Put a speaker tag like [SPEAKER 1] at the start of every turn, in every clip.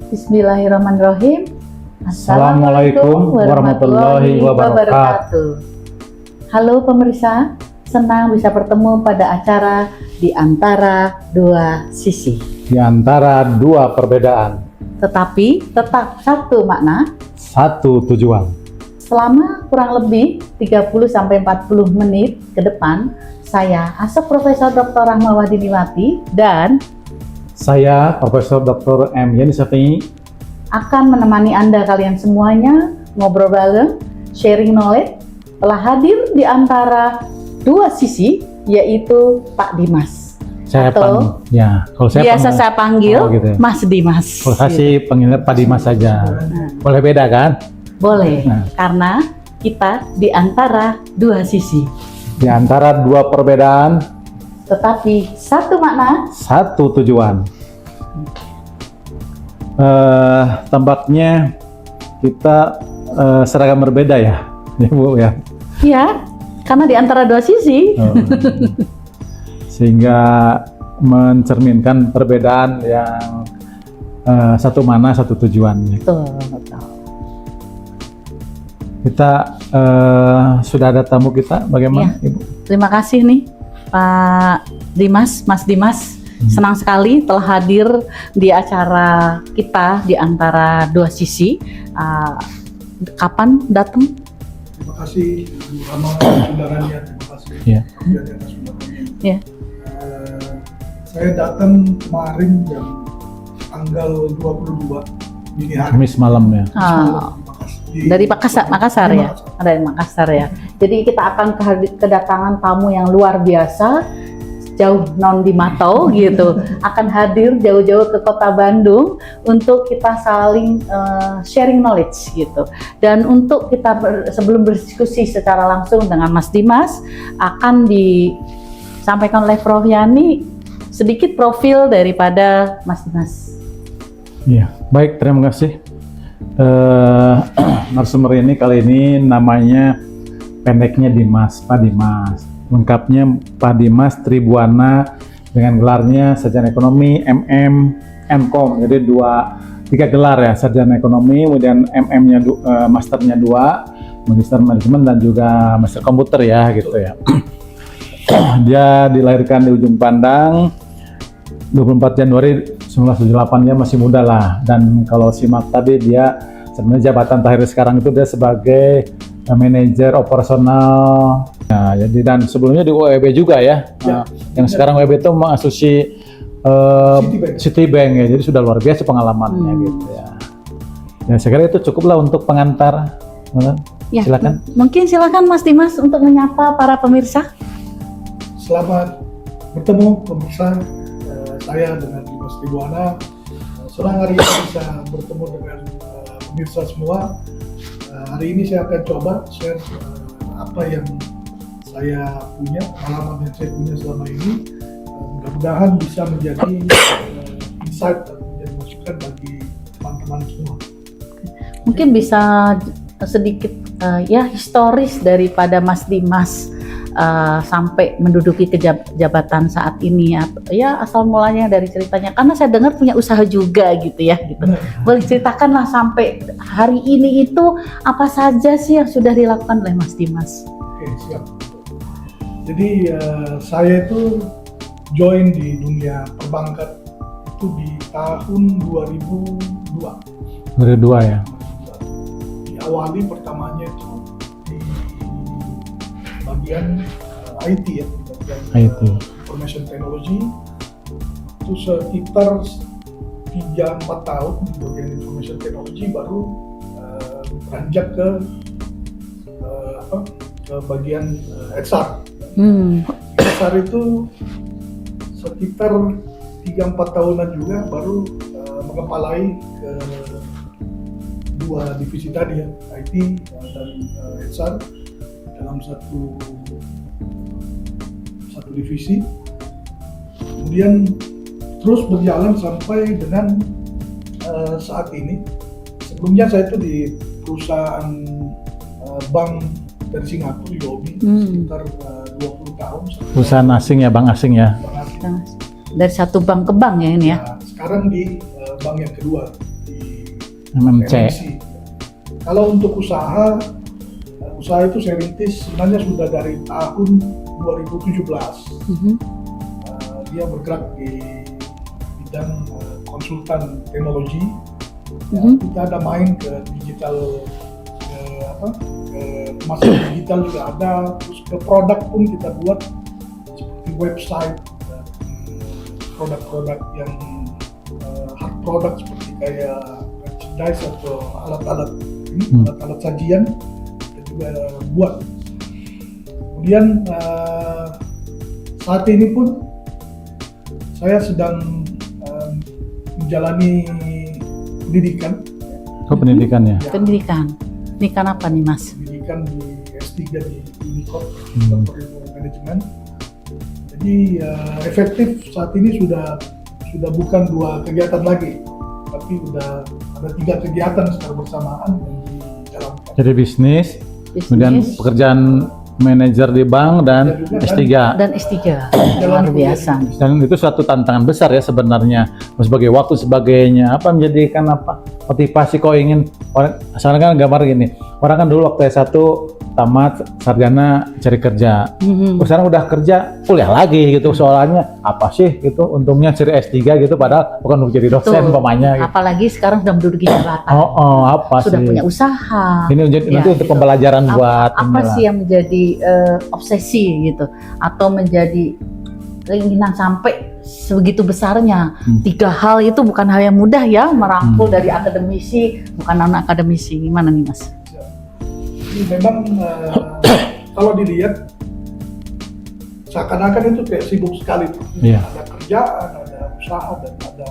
[SPEAKER 1] Bismillahirrahmanirrahim.
[SPEAKER 2] Assalamualaikum warahmatullahi wabarakatuh.
[SPEAKER 1] Halo pemirsa, senang bisa bertemu pada acara Di Antara Dua Sisi.
[SPEAKER 2] Di antara dua perbedaan,
[SPEAKER 1] Tetapi tetap satu makna.
[SPEAKER 2] satu tujuan.
[SPEAKER 1] Selama kurang lebih 30-40 menit ke depan, saya Asep Profesor Dr. Rahmawati Diniwati dan
[SPEAKER 2] Saya Profesor Dr. M. Yeni Syafi'i
[SPEAKER 1] akan menemani Anda kalian semuanya ngobrol bareng, sharing knowledge, telah hadir di antara dua sisi, yaitu Pak Dimas. Atau
[SPEAKER 2] kalau saya
[SPEAKER 1] biasa saya panggil
[SPEAKER 2] gitu ya.
[SPEAKER 1] Mas Dimas.
[SPEAKER 2] Kalau saya sih panggilnya Pak Dimas saja. Boleh beda kan?
[SPEAKER 1] Boleh,
[SPEAKER 2] Nah.
[SPEAKER 1] karena kita di antara dua sisi.
[SPEAKER 2] Di antara dua perbedaan,
[SPEAKER 1] Tetapi satu makna.
[SPEAKER 2] satu tujuan. Tampaknya kita seragam berbeda ya, ya Bu ya.
[SPEAKER 1] Ya, karena di antara dua sisi.
[SPEAKER 2] Sehingga mencerminkan perbedaan yang satu mana satu tujuannya.
[SPEAKER 1] Betul, betul.
[SPEAKER 2] Kita sudah ada tamu kita, bagaimana Ibu?
[SPEAKER 1] Terima kasih nih Pak Dimas, Mas Dimas. Senang sekali telah hadir di acara kita di antara dua sisi. Kapan datang?
[SPEAKER 3] Terima kasih Bu Rama, saudaranya. Terima kasih.
[SPEAKER 2] Ya.
[SPEAKER 3] Dari atas undangannya.
[SPEAKER 1] Ya.
[SPEAKER 3] Saya datang kemarin jam tanggal 22 dini hari.
[SPEAKER 2] Kamis malam ya.
[SPEAKER 1] Dari Makassar ya. Dari Makassar ya. Jadi kita akan kedatangan tamu yang luar biasa, jauh non di Matau gitu, akan hadir jauh-jauh ke kota Bandung untuk kita saling sharing knowledge gitu. Dan untuk kita sebelum berdiskusi secara langsung dengan Mas Dimas, akan disampaikan oleh Prof. Yani sedikit profil daripada Mas Dimas.
[SPEAKER 2] Iya, baik, terima kasih. Narasumber ini kali ini namanya pendeknya Dimas, Pak Dimas. Lengkapnya Pak Dimas Tribuana dengan gelarnya Sarjana Ekonomi, MM, MCom. Jadi tiga gelar ya, Sarjana Ekonomi, kemudian MM-nya Masternya 2, Magister Manajemen dan juga Master Komputer ya gitu ya. Dia dilahirkan di Ujung Pandang 24 Januari 1978, dia masih muda lah. Dan kalau simak tadi dia sebenarnya jabatan terakhir sekarang itu dia sebagai manajer operasional. Nah, jadi dan sebelumnya di UEB juga ya. Yang sekarang UEB itu mengasosiasi Citibank ya. Jadi sudah luar biasa pengalamannya gitu ya. Ya saya kira itu cukuplah untuk pengantar.
[SPEAKER 1] Ya,
[SPEAKER 2] silakan.
[SPEAKER 1] Mungkin silakan Mas Dimas untuk menyapa para pemirsa.
[SPEAKER 3] Selamat bertemu pemirsa. Saya dengan Dimas Tribuana. Senang hari ini bisa bertemu dengan pemirsa semua. Hari ini saya akan coba share apa yang saya punya, pengalaman yang saya punya selama ini. Mudah-mudahan bisa menjadi insight dan menjadi masukan bagi teman-teman semua.
[SPEAKER 1] Mungkin bisa sedikit ya historis daripada Mas Dimas sampai menduduki jabatan saat ini ya, asal mulanya dari ceritanya, karena saya dengar punya usaha juga gitu ya gitu. Boleh ceritakanlah sampai hari ini itu apa saja sih yang sudah dilakukan oleh Mas Dimas?
[SPEAKER 3] Oke, siap. Jadi saya itu join di dunia perbankan itu di tahun 2002.
[SPEAKER 2] 2002 ya.
[SPEAKER 3] Diawali pertamanya itu di bagian IT ya, bagian
[SPEAKER 2] IT.
[SPEAKER 3] Information Technology. Itu sekitar 3-4 tahun di bagian Information Technology baru beranjak ke bagian HR. HR itu sekitar 3-4 tahunan juga baru mengepalai ke dua divisi tadi ya, IT dan HR dalam satu divisi. Kemudian terus berjalan sampai dengan saat ini. Sebelumnya saya itu di perusahaan bank dari Singapura, UOB, sekitar 20 tahun.
[SPEAKER 2] Perusahaan asing ya, bank asing ya.
[SPEAKER 1] Dari satu bank ke bank ya ini ya.
[SPEAKER 3] Nah, sekarang di bank yang kedua di
[SPEAKER 2] MMC.
[SPEAKER 3] Kalau untuk usaha itu saya rintis sebenarnya sudah dari tahun 2017. Dia bergerak di bidang konsultan teknologi. Kita ada main ke digital, ke masuk digital juga ada, terus ke produk pun kita buat seperti website, produk-produk yang hard product seperti kayak merchandise atau alat-alat sajian kita juga buat. Kemudian saat ini pun saya sedang menjalani pendidikan.
[SPEAKER 2] Pendidikannya.
[SPEAKER 1] Pendidikan. Pendidikan apa nih Mas?
[SPEAKER 3] Pendidikan di S3 di Unicor, Doktor Ilmu Manajemen. Jadi efektif saat ini sudah bukan 2 kegiatan lagi, tapi sudah ada 3 kegiatan secara bersamaan yang dijalankan.
[SPEAKER 2] Jadi bisnis, kemudian pekerjaan manajer di bank dan S3.
[SPEAKER 1] Dan S3. Luar biasa.
[SPEAKER 2] Dan itu suatu tantangan besar ya sebenarnya. Sebagai waktu sebagainya, apa menjadikan apa motivasi kau ingin orang, sekarang kan gambar gini, orang kan dulu waktu S1 tamat sarjana cari kerja, sekarang udah kerja kuliah lagi gitu, soalnya apa sih gitu untungnya cari S3 gitu, padahal bukan untuk jadi dosen pemanya gitu.
[SPEAKER 1] Apalagi sekarang sudah menduduki jabatan,
[SPEAKER 2] apa
[SPEAKER 1] sudah
[SPEAKER 2] sih
[SPEAKER 1] punya usaha,
[SPEAKER 2] ini nanti untuk pembelajaran buat
[SPEAKER 1] apa sih yang menjadi obsesi gitu, atau menjadi keinginan sampai sebegitu besarnya. 3 hal itu bukan hal yang mudah ya, merangkul dari akademisi, bukan non akademisi. Gimana nih Mas?
[SPEAKER 3] Jadi memang kalau dilihat seakan-akan itu kayak sibuk sekali tuh. Ada kerjaan, ada usaha, dan ada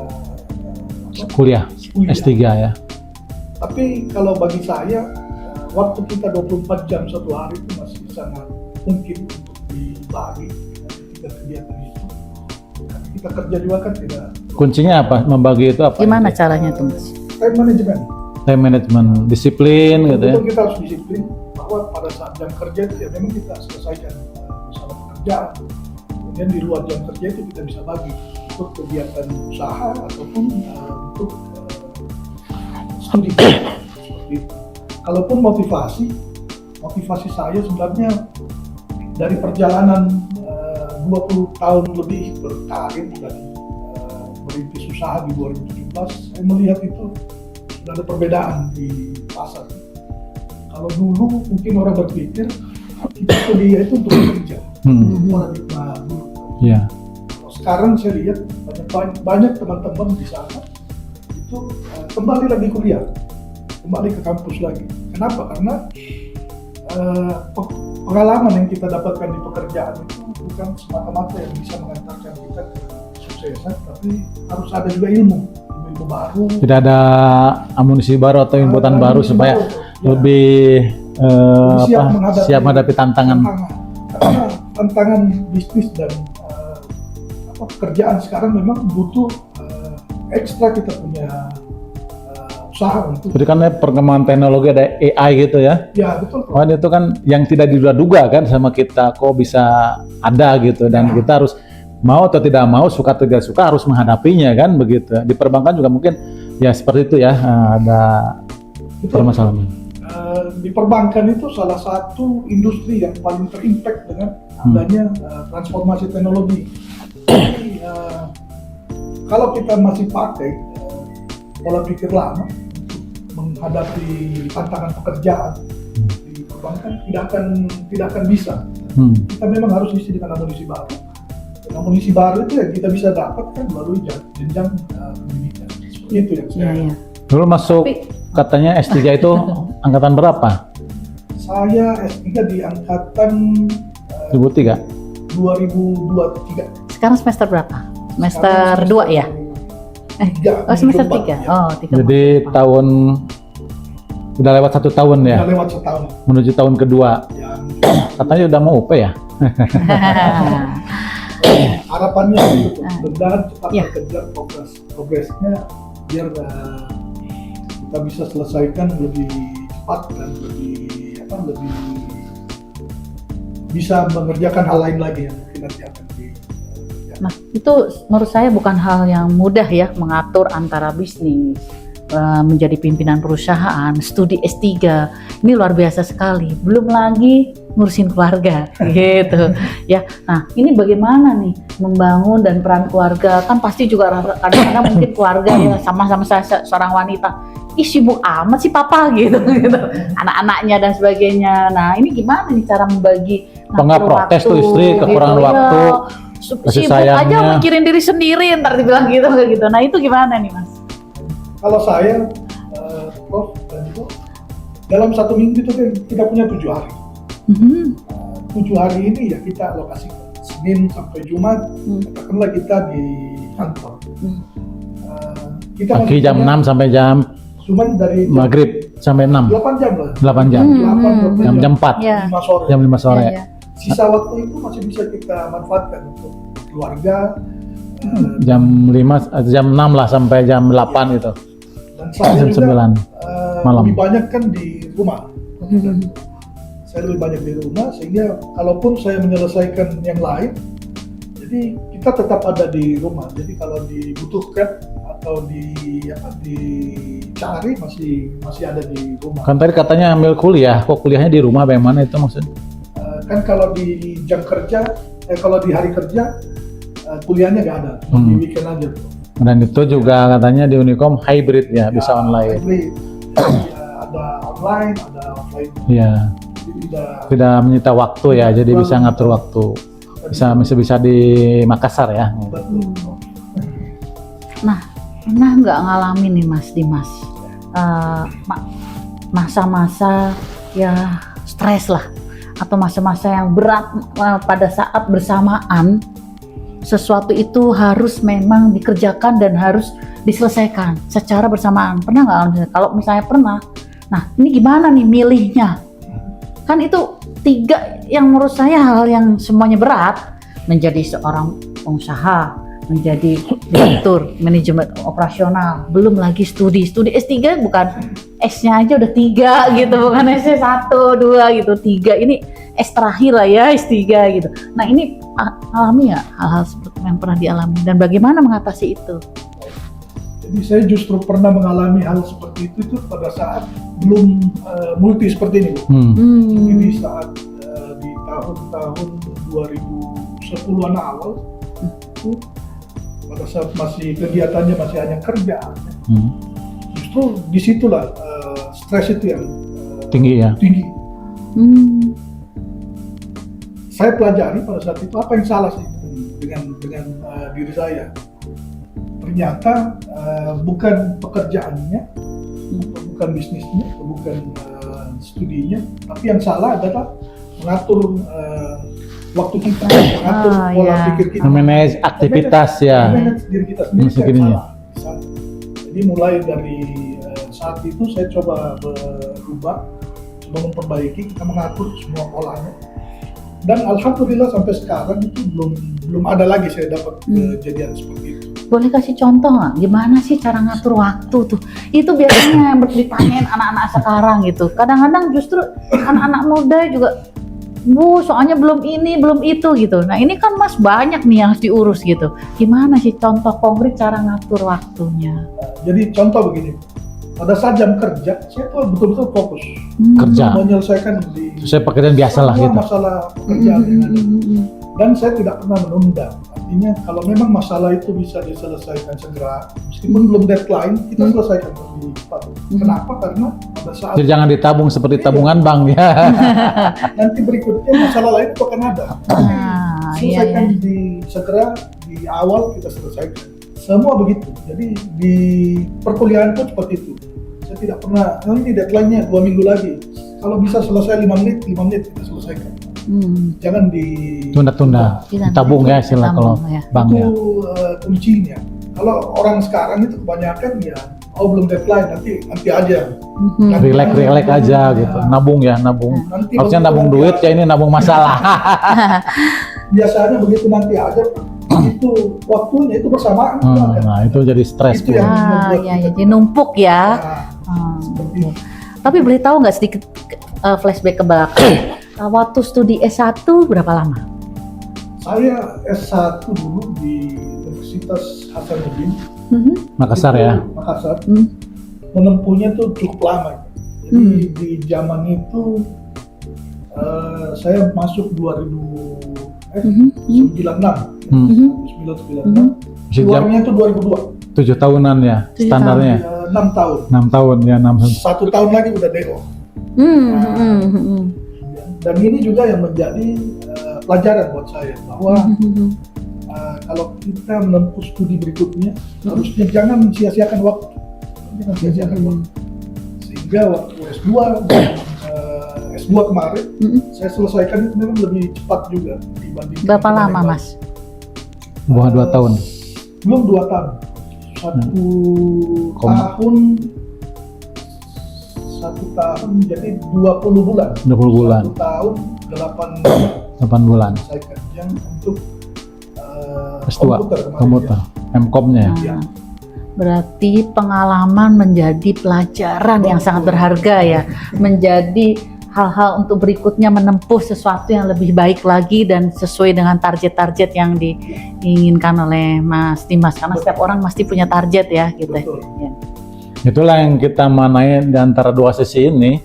[SPEAKER 2] kuliah S3 ya.
[SPEAKER 3] Tapi kalau bagi saya waktu kita 24 jam satu hari itu masih sangat mungkin untuk dibagi dengan 3 kegiatan itu. Karena kita kerja juga kan tidak.
[SPEAKER 2] Kuncinya apa? Membagi itu apa?
[SPEAKER 1] Gimana caranya tuh Mas?
[SPEAKER 3] Time management.
[SPEAKER 2] Time management, disiplin gitu ya.
[SPEAKER 3] Kita harus disiplin bahwa pada saat jam kerja itu ya memang kita selesaikan masalah pekerjaan. Kemudian di luar jam kerja itu kita bisa bagi untuk kegiatan usaha ataupun untuk studi. Seperti itu. Kalaupun motivasi saya sebenarnya dari perjalanan 20 tahun lebih berkarir dari merintis usaha di 2017, saya melihat itu sudah ada perbedaan di pasar. Kalau dulu mungkin orang berpikir kita kuliah itu untuk bekerja, paradigma dulu. Kalau sekarang saya lihat banyak teman-teman di sana itu kembali lagi kuliah, kembali ke kampus lagi. Kenapa? Karena pengalaman yang kita dapatkan di pekerjaan itu bukan semata-mata yang bisa mengantarkan kita ke kesuksesan, tapi harus ada juga ilmu baru. Tidak
[SPEAKER 2] ada amunisi baru atau inputan baru supaya lebih siap menghadapi tantangan.
[SPEAKER 3] Karena tantangan bisnis dan pekerjaan sekarang memang butuh ekstra kita punya usaha untuk.
[SPEAKER 2] Jadi kan perkembangan teknologi ada AI gitu ya?
[SPEAKER 3] Ya betul.
[SPEAKER 2] Itu kan yang tidak diduga-duga kan sama kita, kok bisa ada gitu, dan kita harus mau atau tidak mau, suka atau tidak suka harus menghadapinya kan begitu. Di perbankan juga mungkin ya seperti itu ya, ada permasalahan.
[SPEAKER 3] Di perbankan itu salah satu industri yang paling terimpact dengan adanya transformasi teknologi. Jadi kalau kita masih pakai pola pikir lama untuk menghadapi tantangan pekerjaan di perbankan tidak akan bisa. Kita memang harus isi dengan amunisi baru. Amunisi baru itu yang kita bisa dapatkan melalui jenjang pendidikan. Seperti itu yang saya.
[SPEAKER 2] Dulu masuk katanya S3 itu angkatan berapa?
[SPEAKER 3] Saya S3 di angkatan
[SPEAKER 2] 2003.
[SPEAKER 3] 2023.
[SPEAKER 1] Sekarang semester berapa? Semester 2 ya? Semester 3. Oh, 3.
[SPEAKER 2] Jadi tahun udah lewat 1 tahun ya?
[SPEAKER 3] Udah lewat 1 tahun.
[SPEAKER 2] Menuju tahun kedua. Katanya udah mau UP ya?
[SPEAKER 3] Harapannya itu mudah-mudahan cepat terkejar progresnya biar kita bisa selesaikan lebih cepat dan lebih bisa mengerjakan hal lain lagi yang mungkin nanti akan
[SPEAKER 1] Nah, itu menurut saya bukan hal yang mudah ya, mengatur antara bisnis, menjadi pimpinan perusahaan, studi S3, ini luar biasa sekali. Belum lagi ngurusin keluarga, gitu ya. Nah, ini bagaimana nih membangun dan peran keluarga? Kan pasti juga kadang-kadang mungkin keluarga ya, sama-sama saya seorang wanita, ih sibuk amat sih papa gitu, gitu. Anak-anaknya dan sebagainya. Nah, ini gimana nih cara membagi
[SPEAKER 2] Nggak protes tuh istri kekurangan waktu, kasih
[SPEAKER 1] sibuk aja
[SPEAKER 2] sayangnya.
[SPEAKER 1] mikirin diri sendiri, ntar dibilang gitu gitu. Nah, itu gimana nih Mas?
[SPEAKER 3] Kalau saya, Prof dan itu dalam 1 minggu itu kan kita punya 7 hari. 7 hari ini ya kita alokasikan Senin sampai Jumat, katakanlah kita di kantor. Kita
[SPEAKER 2] Pagi jam 6 sampai jam
[SPEAKER 3] cuman dari
[SPEAKER 2] maghrib sampai 6,
[SPEAKER 3] 8 jam lah.
[SPEAKER 2] 8 jam.
[SPEAKER 3] 8
[SPEAKER 2] Jam 4,
[SPEAKER 1] Ya.
[SPEAKER 3] 5 sore.
[SPEAKER 2] jam 5 sore.
[SPEAKER 1] Ya, ya.
[SPEAKER 3] Sisa waktu itu masih bisa kita manfaatkan untuk keluarga.
[SPEAKER 2] Jam 6 lah sampai jam 8 gitu.
[SPEAKER 3] Dan saya
[SPEAKER 2] Jam
[SPEAKER 3] juga
[SPEAKER 2] 9 malam.
[SPEAKER 3] lebih banyak kan di rumah. Saya lebih banyak di rumah sehingga kalaupun saya menyelesaikan yang lain, jadi kita tetap ada di rumah. Jadi kalau dibutuhkan atau dicari masih ada di rumah.
[SPEAKER 2] Kan tadi katanya ambil kuliah, kok kuliahnya di rumah bagaimana itu maksudnya?
[SPEAKER 3] Kan kalau di jam kerja, kalau di hari kerja kuliahnya nggak ada, di weekend aja tuh.
[SPEAKER 2] Dan itu juga katanya di Unicom hybrid ya, bisa online.
[SPEAKER 3] Hybrid. Jadi, ada online, ada offline.
[SPEAKER 2] Iya,
[SPEAKER 3] Jadi
[SPEAKER 2] tidak menyita waktu ya, jadi bisa ngatur waktu. Bisa di Makassar ya.
[SPEAKER 3] betul.
[SPEAKER 1] Nah, pernah nggak ngalamin nih Mas Dimas masa-masa ya stres lah, atau masa-masa yang berat pada saat bersamaan sesuatu itu harus memang dikerjakan dan harus diselesaikan secara bersamaan? Pernah nggak? Kalau misalnya pernah, nah ini gimana nih milihnya? Kan itu 3 yang menurut saya hal yang semuanya berat. Menjadi seorang pengusaha, menjadi direktur manajemen operasional, belum lagi studi S3, bukan S-nya aja udah 3 gitu, bukan S-nya 1, 2 gitu, 3 ini S terakhir lah ya, S3 gitu. Nah, ini alami ya hal-hal seperti yang pernah dialami, dan bagaimana mengatasi itu?
[SPEAKER 3] Jadi saya justru pernah mengalami hal seperti itu pada saat belum multi seperti ini, Bu. Jadi di saat di tahun 2010-an awal itu pada saat masih kegiatannya masih hanya kerja, justru disitulah stres itu yang
[SPEAKER 2] Tinggi ya.
[SPEAKER 3] tinggi. Saya pelajari pada saat itu apa yang salah sih dengan diri saya. Ternyata bukan pekerjaannya, atau bukan bisnisnya, atau bukan studinya, tapi yang salah adalah mengatur waktu kita, mengatur pola pikir kita,
[SPEAKER 2] Manage aktivitas ya.
[SPEAKER 3] manage diri kita sendiri.
[SPEAKER 2] Masih
[SPEAKER 3] Saya
[SPEAKER 2] gini
[SPEAKER 3] salah. Jadi mulai dari saat itu saya coba berubah, coba memperbaiki, kita mengatur semua polanya. Dan alhamdulillah sampai sekarang itu belum ada lagi saya dapat kejadian seperti itu.
[SPEAKER 1] Boleh kasih contoh nggak? Gimana sih cara ngatur waktu tuh? Itu biasanya yang ditanyain anak-anak sekarang gitu. Kadang-kadang justru anak-anak muda juga, Bu, soalnya belum ini, belum itu gitu. Nah, ini kan Mas banyak nih yang harus diurus gitu. Gimana sih contoh konkret cara ngatur waktunya?
[SPEAKER 3] Jadi contoh begini, pada saat jam kerja saya tuh betul-betul fokus
[SPEAKER 2] Kerja.
[SPEAKER 3] menyelesaikan di
[SPEAKER 2] Sesuai pekerjaan biasa lah
[SPEAKER 3] semua
[SPEAKER 2] gitu.
[SPEAKER 3] masalah pekerjaan yang ada. Dan saya tidak pernah menunda. Artinya kalau memang masalah itu bisa diselesaikan segera, meskipun belum deadline, kita selesaikan lebih cepat. Kenapa? Karena pada saat
[SPEAKER 2] Jadi jangan ditabung seperti tabungan bank ya.
[SPEAKER 3] nanti berikutnya masalah lain itu akan ada. Selesaikan segera di awal kita selesaikan. Semua begitu. Jadi di perkuliahan pun seperti itu. Saya tidak pernah, ini deadline-nya 2 minggu lagi. Kalau bisa selesai 5 menit kita selesaikan. Jangan
[SPEAKER 2] Tunda-tunda. Tabung ya istilah kalau bank ya.
[SPEAKER 3] Itu kuncinya. Kalau orang sekarang itu kebanyakan ya, belum deadline, nanti aja.
[SPEAKER 2] Relax aja gitu. Nabung ya, nabung.
[SPEAKER 3] Nanti
[SPEAKER 2] Harusnya nabung duit ya, ini nabung masalah.
[SPEAKER 3] Biasanya begitu nanti aja, itu waktunya itu bersamaan.
[SPEAKER 2] Nah itu jadi stres.
[SPEAKER 3] Itu yang membuat
[SPEAKER 1] ya,
[SPEAKER 3] kita
[SPEAKER 1] jadi numpuk ya.
[SPEAKER 3] seperti itu.
[SPEAKER 1] Tapi boleh tahu nggak sedikit flashback ke belakang? Waktu studi S1 berapa lama?
[SPEAKER 3] Saya S1 dulu di Universitas Hasanuddin
[SPEAKER 2] Makassar ya.
[SPEAKER 3] Makassar. menempuhnya tuh cukup lama. Jadi di zaman itu saya masuk 2096, 1996. Keluarnya itu 2002.
[SPEAKER 2] 7 tahunan ya
[SPEAKER 1] 7
[SPEAKER 2] standarnya.
[SPEAKER 3] 6 tahun.
[SPEAKER 2] 6 tahun ya 6.
[SPEAKER 3] 1 tahun lagi udah DO. Dan ini juga yang menjadi pelajaran buat saya bahwa kalau kita menempuh studi berikutnya harusnya jangan sia-siakan waktu. Jangan sia-siakan waktu. Sehingga waktu S2 kemarin saya selesaikan itu memang lebih cepat juga dibanding.
[SPEAKER 1] Berapa lama Mas?
[SPEAKER 2] Buah 2 tahun.
[SPEAKER 3] Belum 2 tahun. 1 tahun jadi 20 bulan.
[SPEAKER 2] 20 bulan.
[SPEAKER 3] 1 tahun 8
[SPEAKER 2] bulan.
[SPEAKER 3] saya kerjaan untuk
[SPEAKER 2] S2
[SPEAKER 3] kemarin,
[SPEAKER 2] komputer. M-Com-nya ya.
[SPEAKER 3] Ya.
[SPEAKER 1] Berarti pengalaman menjadi pelajaran yang sangat berharga ya, menjadi hal-hal untuk berikutnya menempuh sesuatu yang lebih baik lagi dan sesuai dengan target-target yang diinginkan oleh Mas Dimas, karena setiap orang pasti punya target ya gitu.
[SPEAKER 3] Betul.
[SPEAKER 1] Ya.
[SPEAKER 2] Itulah yang kita manai di antara dua sesi ini.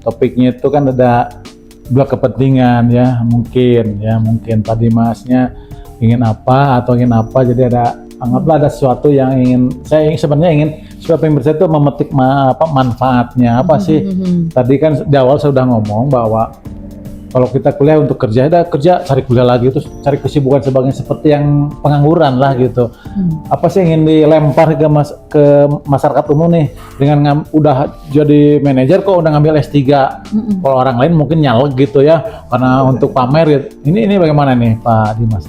[SPEAKER 2] Topiknya itu kan ada dua kepentingan ya, mungkin Pak Dimasnya ingin apa atau ingin apa, jadi anggaplah ada sesuatu yang sebenarnya ingin supaya pemirsa itu memetik manfaatnya apa sih. Tadi kan di awal saya sudah ngomong bahwa kalau kita kuliah untuk kerja, cari kuliah lagi, terus cari kesibukan seperti yang pengangguran lah gitu. Apa sih yang ingin dilempar ke masyarakat umum nih dengan udah jadi manajer kok udah ngambil S3. Kalau orang lain mungkin nyalek gitu ya karena untuk pamer gitu. Ini bagaimana nih Pak Dimas?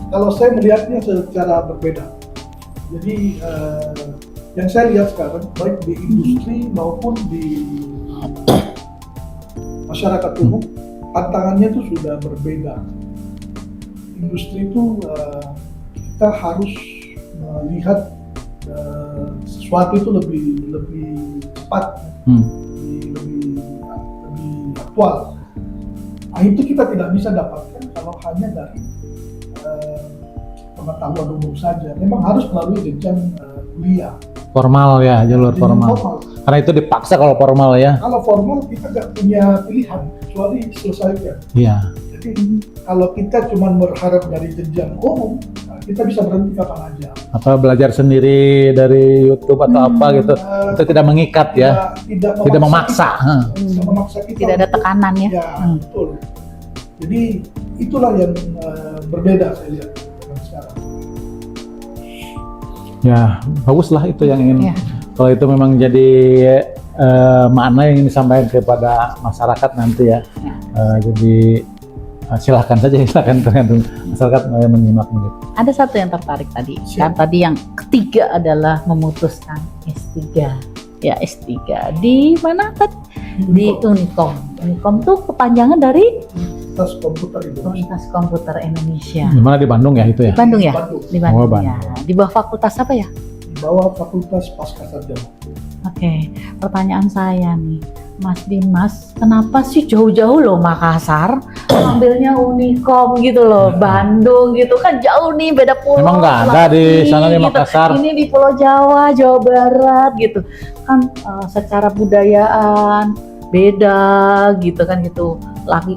[SPEAKER 3] Kalau saya melihatnya secara berbeda. Jadi yang saya lihat sekarang baik di industri maupun di masyarakat umum, tantangannya itu sudah berbeda. Industri itu kita harus melihat sesuatu itu lebih cepat, lebih aktual. Nah, itu kita tidak bisa dapatkan kalau hanya dari pengetahuan umum saja. Memang harus melalui jenjang kuliah.
[SPEAKER 2] Formal ya, jalur formal. Karena itu dipaksa kalau formal ya.
[SPEAKER 3] Kalau formal kita nggak punya pilihan kecuali selesaikan.
[SPEAKER 2] Iya.
[SPEAKER 3] Jadi kalau kita cuma berharap dari jenjang umum, kita bisa berhenti kapan aja.
[SPEAKER 2] Apa belajar sendiri dari YouTube atau apa gitu, itu tidak mengikat ya. Tidak memaksa.
[SPEAKER 3] Tidak memaksa kita.
[SPEAKER 1] Tidak ada tekanan ya.
[SPEAKER 3] Ya, betul. Jadi itulah yang berbeda saya lihat dengan sekarang.
[SPEAKER 2] Ya, baguslah itu yang ingin.
[SPEAKER 1] Ya.
[SPEAKER 2] Kalau itu memang jadi makna yang ingin disampaikan kepada masyarakat nanti ya. Jadi silahkan tergantung masyarakat menyimak begitu.
[SPEAKER 1] Ada satu yang tertarik tadi. Kan tadi yang ketiga adalah memutuskan S3. Ya, S3 di mana tadi? Di Unicom. Unicom tuh kepanjangan dari
[SPEAKER 3] Universitas
[SPEAKER 1] Komputer Indonesia.
[SPEAKER 2] Di mana, di Bandung ya itu ya?
[SPEAKER 1] Bandung ya? Di Bandung,
[SPEAKER 2] Bandung.
[SPEAKER 1] ya. Di bawah fakultas apa ya?
[SPEAKER 3] Di bawah Fakultas Pascasarjana.
[SPEAKER 1] Oke, pertanyaan saya nih, Mas Dimas, kenapa sih jauh-jauh loh Makassar, ambilnya Unicom gitu loh, Bandung gitu kan jauh nih, beda pulau.
[SPEAKER 2] Memang nggak ada di sana di Makassar.
[SPEAKER 1] Ini di Pulau Jawa, Jawa Barat gitu, kan secara budayaan beda gitu kan gitu.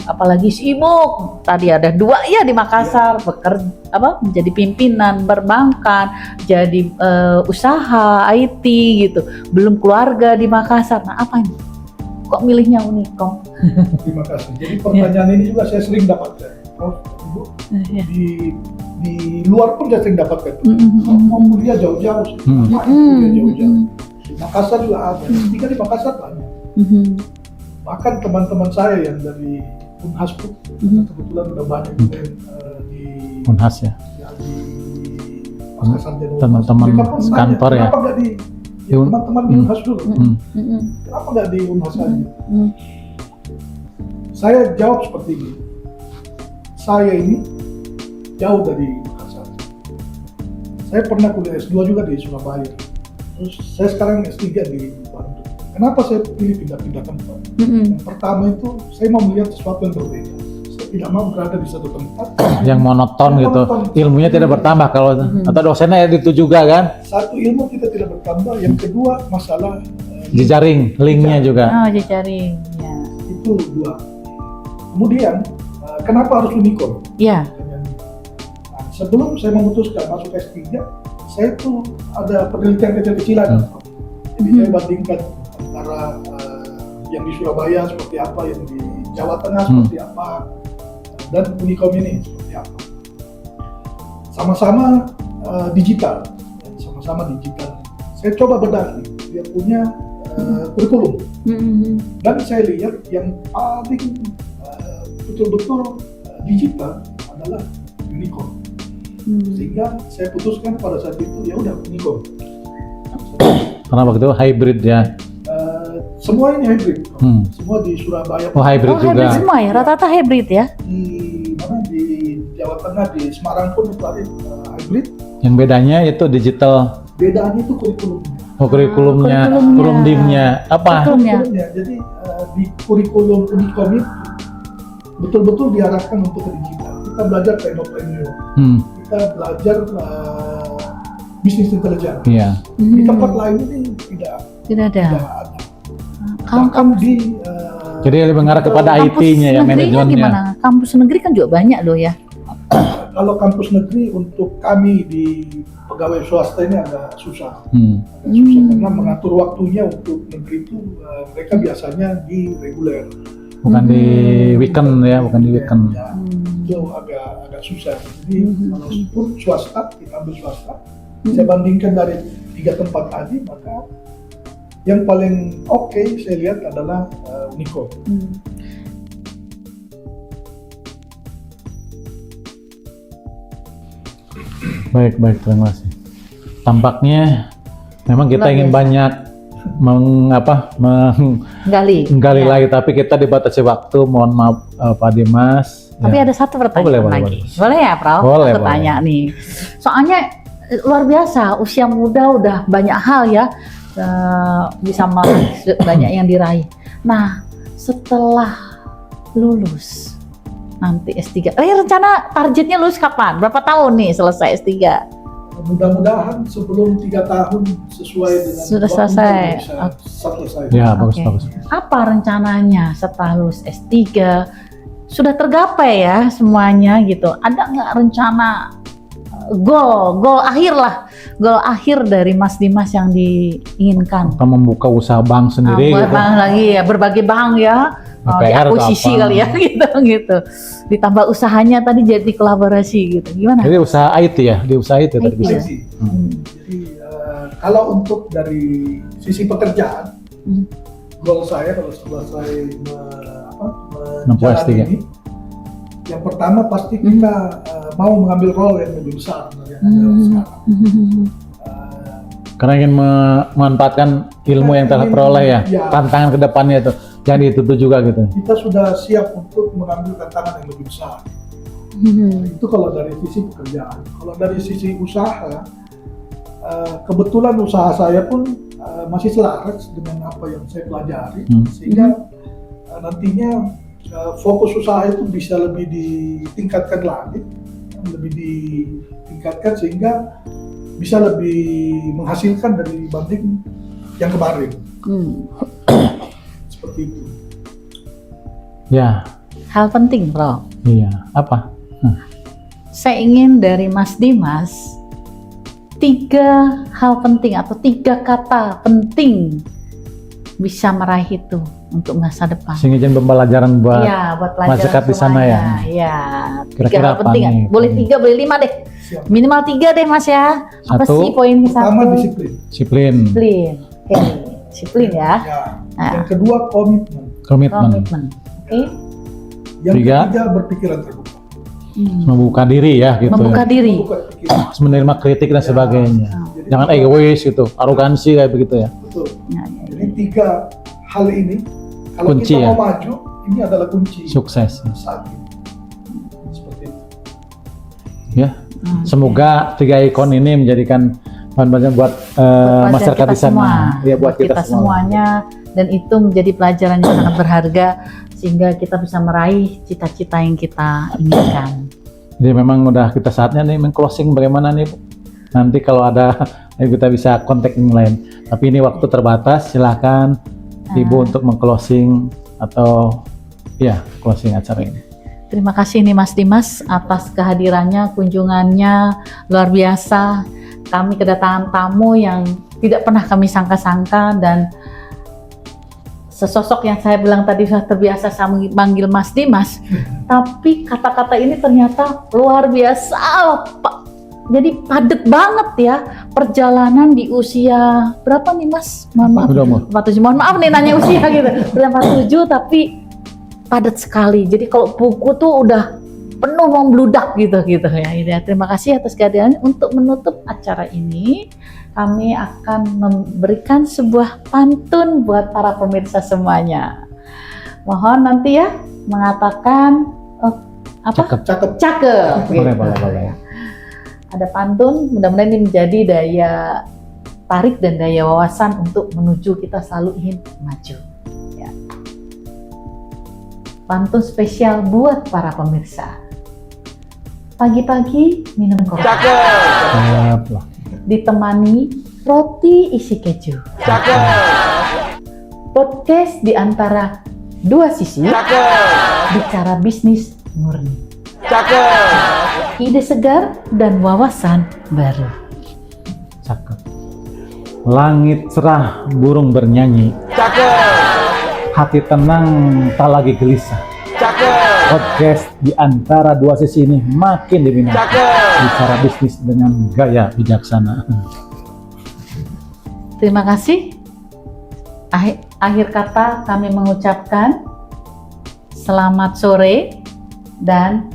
[SPEAKER 1] Apalagi sibuk. Tadi ada 2 ya di Makassar, bekerja menjadi pimpinan perbankan, jadi usaha IT gitu. Belum keluarga di Makassar. Nah, apa ini? Kok milihnya Unicom?
[SPEAKER 3] Terima kasih. Jadi pertanyaan ini juga saya sering dapatkan. Prof, Ibu, di luar pun saya sering dapatkan. Mau kuliah jauh-jauh sih. Kuliah jauh-jauh. Di Makassar juga ada. Tiga di Makassar banyak. Bahkan teman-teman saya yang dari Unhas pun kebetulan udah banyak juga yang di
[SPEAKER 2] Unhas ya.
[SPEAKER 3] Di Pascasarjana.
[SPEAKER 2] Teman-teman kantor ya.
[SPEAKER 3] Kenapa nggak di teman-teman di Unhas dulu? Kenapa nggak di Unhas aja? Saya jawab seperti ini. Saya ini jauh dari Makassar. Saya pernah kuliah S2 juga di Surabaya. Terus saya sekarang S3 di Bandung. Kenapa saya pilih pindah-pindah tempat? Yang pertama itu saya mau melihat sesuatu yang berbeda. Saya tidak mau berada di satu tempat.
[SPEAKER 2] Yang monoton
[SPEAKER 3] Yang
[SPEAKER 2] gitu,
[SPEAKER 3] monoton.
[SPEAKER 2] ilmunya tidak bertambah kalau atau dosennya itu juga kan,
[SPEAKER 3] Satu, ilmu kita tidak bertambah. Yang kedua, masalah
[SPEAKER 2] jejaring, linknya juga.
[SPEAKER 1] Oh, jejaring. Ya.
[SPEAKER 3] itu dua. Kemudian kenapa harus unicorn?
[SPEAKER 1] Ya.
[SPEAKER 3] Nah, sebelum saya memutuskan masuk S3, saya tuh ada penelitian kecil-kecilan. Jadi saya bandingkan antara yang di Surabaya seperti apa, yang di Jawa Tengah seperti apa, dan Unicom ini seperti apa. Sama-sama digital, sama-sama digital. Saya coba bedah dia punya kurikulum, dan saya lihat yang paling betul-betul digital adalah Unicom. Sehingga saya putuskan pada saat itu ya udah Unicom.
[SPEAKER 2] Karena waktu itu hybrid ya.
[SPEAKER 3] Semua ini hybrid, semua di Surabaya.
[SPEAKER 2] Oh hybrid
[SPEAKER 1] Oh,
[SPEAKER 2] juga.
[SPEAKER 1] hybrid semua ya, rata-rata hybrid ya.
[SPEAKER 3] Di mana, di Jawa Tengah, di Semarang pun itu ada hybrid.
[SPEAKER 2] Yang bedanya itu digital.
[SPEAKER 3] Bedaannya itu kurikulumnya.
[SPEAKER 2] Oh kurikulumnya,
[SPEAKER 1] kurikulumnya.
[SPEAKER 2] kurumdimnya apa?
[SPEAKER 1] Kurikulumnya.
[SPEAKER 3] Jadi di kurikulum Unicom itu betul-betul diarahkan untuk ke digital. Kita belajar teknopreneur, kita belajar bisnis intelijen.
[SPEAKER 2] Iya.
[SPEAKER 3] Di tempat lain ini
[SPEAKER 1] Tidak ada.
[SPEAKER 3] ada.
[SPEAKER 1] Kalau
[SPEAKER 3] Bahkan di
[SPEAKER 2] Jadi lebih mengarah kepada
[SPEAKER 1] kampus
[SPEAKER 2] IT-nya ya,
[SPEAKER 1] negerinya
[SPEAKER 2] manajemennya.
[SPEAKER 1] gimana? Kampus negeri kan juga banyak loh ya.
[SPEAKER 3] kalau kampus negeri untuk kami di pegawai swasta ini agak susah. Agak susah karena mengatur waktunya untuk negeri itu mereka biasanya di reguler.
[SPEAKER 2] Bukan di weekend ya, bukan di weekend.
[SPEAKER 3] Ya, itu agak susah. Jadi kalau pun swasta, kita ambil swasta, saya bandingkan dari 3 tempat tadi, maka yang paling oke saya lihat adalah Unicom.
[SPEAKER 2] Baik, terima kasih. Tampaknya memang kita
[SPEAKER 1] Luar
[SPEAKER 2] ingin
[SPEAKER 1] biasa.
[SPEAKER 2] banyak menggali
[SPEAKER 1] Ya.
[SPEAKER 2] lagi, tapi kita dibatasi waktu. Mohon maaf Pak Dimas.
[SPEAKER 1] Tapi
[SPEAKER 2] Ya.
[SPEAKER 1] ada satu pertanyaan
[SPEAKER 2] boleh,
[SPEAKER 1] lagi.
[SPEAKER 2] boleh.
[SPEAKER 1] Boleh ya, Prof?
[SPEAKER 2] Boleh,
[SPEAKER 1] Aku tanya nih. Soalnya luar biasa, usia muda udah banyak hal ya, bisa banyak yang diraih. Nah, setelah lulus nanti S3, rencana targetnya lulus kapan? Berapa tahun nih selesai S3?
[SPEAKER 3] Mudah-mudahan sebelum 3 tahun sesuai dengan
[SPEAKER 1] Sudah
[SPEAKER 3] waktunya
[SPEAKER 1] selesai.
[SPEAKER 3] bisa selesai.
[SPEAKER 2] Ya, bagus.
[SPEAKER 1] Oke. Apa rencananya setelah lulus S3? Sudah tergapai ya semuanya gitu. Ada nggak rencana goal akhir lah, goal akhir dari Mas Dimas yang diinginkan?
[SPEAKER 2] Kita membuka usaha bank sendiri
[SPEAKER 1] Buat
[SPEAKER 2] gitu.
[SPEAKER 1] bank lagi ya, berbagi bank ya,
[SPEAKER 2] BPR atau
[SPEAKER 1] akuisisi
[SPEAKER 2] apa.
[SPEAKER 1] kali ya gitu. Ditambah usahanya tadi jadi kolaborasi gitu. Gimana?
[SPEAKER 2] Jadi usaha IT ya, di usaha IT tadi
[SPEAKER 1] IT.
[SPEAKER 2] bisa.
[SPEAKER 3] IT. Jadi kalau untuk dari sisi pekerjaan, goal saya kalau setelah saya
[SPEAKER 2] Menempuh S3.
[SPEAKER 3] menjalani ini, yang pertama pasti kita mau mengambil role yang lebih besar dari yang ada sekarang.
[SPEAKER 2] Karena ingin memanfaatkan ilmu yang telah peroleh ya,
[SPEAKER 3] Ya.
[SPEAKER 2] tantangan kedepannya itu. Jangan ditutup juga gitu.
[SPEAKER 3] Kita sudah siap untuk mengambil tantangan yang lebih besar. Itu kalau dari sisi pekerjaan. Kalau dari sisi usaha, kebetulan usaha saya pun masih selaras dengan apa yang saya pelajari, sehingga nantinya fokus usaha itu bisa lebih ditingkatkan lagi, sehingga bisa lebih menghasilkan dari banding yang kemarin. Seperti itu.
[SPEAKER 2] Ya,
[SPEAKER 1] Hal penting, Bro.
[SPEAKER 2] iya. Apa?
[SPEAKER 1] Saya ingin dari Mas Dimas 3 hal penting atau 3 kata penting bisa meraih itu untuk masa depan.
[SPEAKER 2] Sehingga jadi pembelajaran buat
[SPEAKER 1] Iya, buat pelajaran
[SPEAKER 2] masyarakat di sana
[SPEAKER 1] semuanya.
[SPEAKER 2] ya.
[SPEAKER 1] Iya. 3
[SPEAKER 2] Kira-kira
[SPEAKER 1] hal
[SPEAKER 2] apa
[SPEAKER 1] penting.
[SPEAKER 2] nih?
[SPEAKER 1] Boleh 3, boleh 5 deh.
[SPEAKER 3] Siap.
[SPEAKER 1] Minimal 3 deh, Mas ya. Apa
[SPEAKER 2] Satu.
[SPEAKER 1] sih poin
[SPEAKER 3] Pertama,
[SPEAKER 1] 1?
[SPEAKER 3] disiplin.
[SPEAKER 2] disiplin,
[SPEAKER 1] Disiplin. Oke, disiplin ya.
[SPEAKER 3] Ya.
[SPEAKER 1] Nah.
[SPEAKER 3] Yang kedua, komitmen.
[SPEAKER 2] komitmen,
[SPEAKER 1] Komitmen. Oke.
[SPEAKER 3] Yang
[SPEAKER 2] 3,
[SPEAKER 3] ketiga, berpikiran terbuka.
[SPEAKER 2] membuka diri ya gitu.
[SPEAKER 1] Membuka
[SPEAKER 2] Ya.
[SPEAKER 1] diri.
[SPEAKER 3] Membuka pikiran.
[SPEAKER 2] Menerima kritik dan sebagainya.
[SPEAKER 3] Jadi,
[SPEAKER 2] Jangan egois gitu, arogansi kayak begitu ya.
[SPEAKER 3] Betul.
[SPEAKER 1] Ya, ya,
[SPEAKER 3] Jadi 3 hal ini, kalau
[SPEAKER 2] Kunci
[SPEAKER 3] kita
[SPEAKER 2] ya.
[SPEAKER 3] mau maju, ini adalah kunci
[SPEAKER 2] Sukses.
[SPEAKER 3] saat ini. Seperti itu.
[SPEAKER 2] Ya. Semoga 3 ikon ini menjadikan bahan-bahan buat
[SPEAKER 1] Buat
[SPEAKER 2] masyarakat
[SPEAKER 1] kita
[SPEAKER 2] di sana.
[SPEAKER 1] semua.
[SPEAKER 2] Ya buat kita semua.
[SPEAKER 1] semuanya, dan itu menjadi pelajaran yang sangat berharga sehingga kita bisa meraih cita-cita yang kita inginkan.
[SPEAKER 2] Jadi memang udah kita saatnya nih meng-closing bagaimana nih Bu? Nanti kalau ada kita bisa kontak yang lain. Tapi ini waktu terbatas, silakan Ibu untuk meng-closing atau ya closing acara ini.
[SPEAKER 1] Terima kasih nih Mas Dimas atas kehadirannya, kunjungannya luar biasa. Kami kedatangan tamu yang tidak pernah kami sangka-sangka, dan sesosok yang saya bilang tadi sudah terbiasa saya manggil Mas Dimas, tapi kata-kata ini ternyata luar biasa, Pak. Jadi padat banget ya perjalanan di usia berapa nih Mas? Mohon maaf, 47. Mohon maaf nih nanya usia gitu. Udah 47 tapi padat sekali. Jadi kalau buku tuh udah penuh membludak gitu ya. Terima kasih atas kehadirannya. Untuk menutup acara ini, kami akan memberikan sebuah pantun buat para pemirsa semuanya. Mohon nanti ya mengatakan apa? Cakep.
[SPEAKER 2] Boleh,
[SPEAKER 1] Gitu.
[SPEAKER 2] boleh.
[SPEAKER 1] Ada pantun, mudah-mudahan ini menjadi daya tarik dan daya wawasan untuk menuju kita selalu ingin maju. Ya. Pantun spesial buat para pemirsa. Pagi-pagi minum kopi,
[SPEAKER 2] Siap lah.
[SPEAKER 1] ditemani roti isi keju. Podcast di antara dua sisi, bicara bisnis murni. Ide segar dan wawasan baru.
[SPEAKER 2] Cakep. Langit cerah, burung bernyanyi. Hati tenang, tak lagi gelisah. Podcast di antara dua sisi ini makin diminati. Bicara bisnis dengan gaya bijaksana.
[SPEAKER 1] Terima kasih. Akhir kata kami mengucapkan selamat sore dan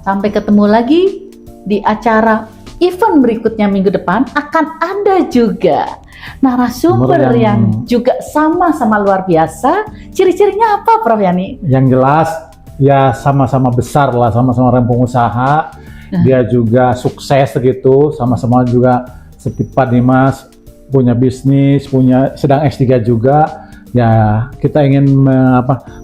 [SPEAKER 1] sampai ketemu lagi di acara event berikutnya minggu depan. Akan ada juga narasumber yang juga sama-sama luar biasa. Ciri-cirinya apa Prof Yani?
[SPEAKER 2] Yang jelas ya sama-sama besar lah, sama-sama orang pengusaha. Dia juga sukses gitu, sama-sama juga seperti Pak Dimas punya bisnis, sedang S3 juga. Ya kita ingin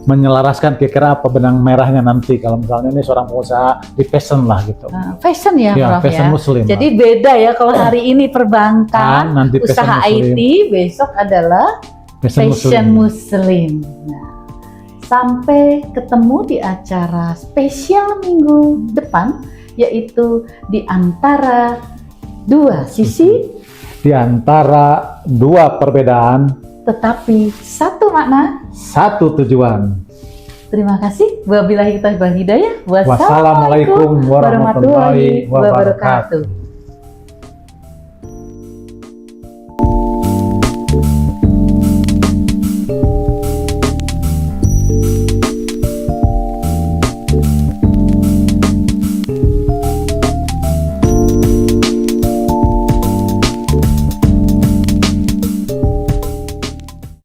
[SPEAKER 2] menyelaraskan kira-kira apa benang merahnya nanti kalau misalnya ini seorang pengusaha di fashion lah gitu.
[SPEAKER 1] Fashion ya Prof
[SPEAKER 2] fashion
[SPEAKER 1] ya.
[SPEAKER 2] muslim.
[SPEAKER 1] Jadi beda ya kalau hari ini perbankan,
[SPEAKER 2] nanti
[SPEAKER 1] usaha
[SPEAKER 2] fashion
[SPEAKER 1] IT, besok adalah fashion muslim. Nah, sampai ketemu di acara spesial minggu depan, yaitu di antara dua sisi,
[SPEAKER 2] di antara dua perbedaan
[SPEAKER 1] tetapi satu makna,
[SPEAKER 2] satu tujuan.
[SPEAKER 1] Terima kasih. Wabillahi taufiq wal hidayah.
[SPEAKER 2] Wassalamualaikum warahmatullahi wabarakatuh.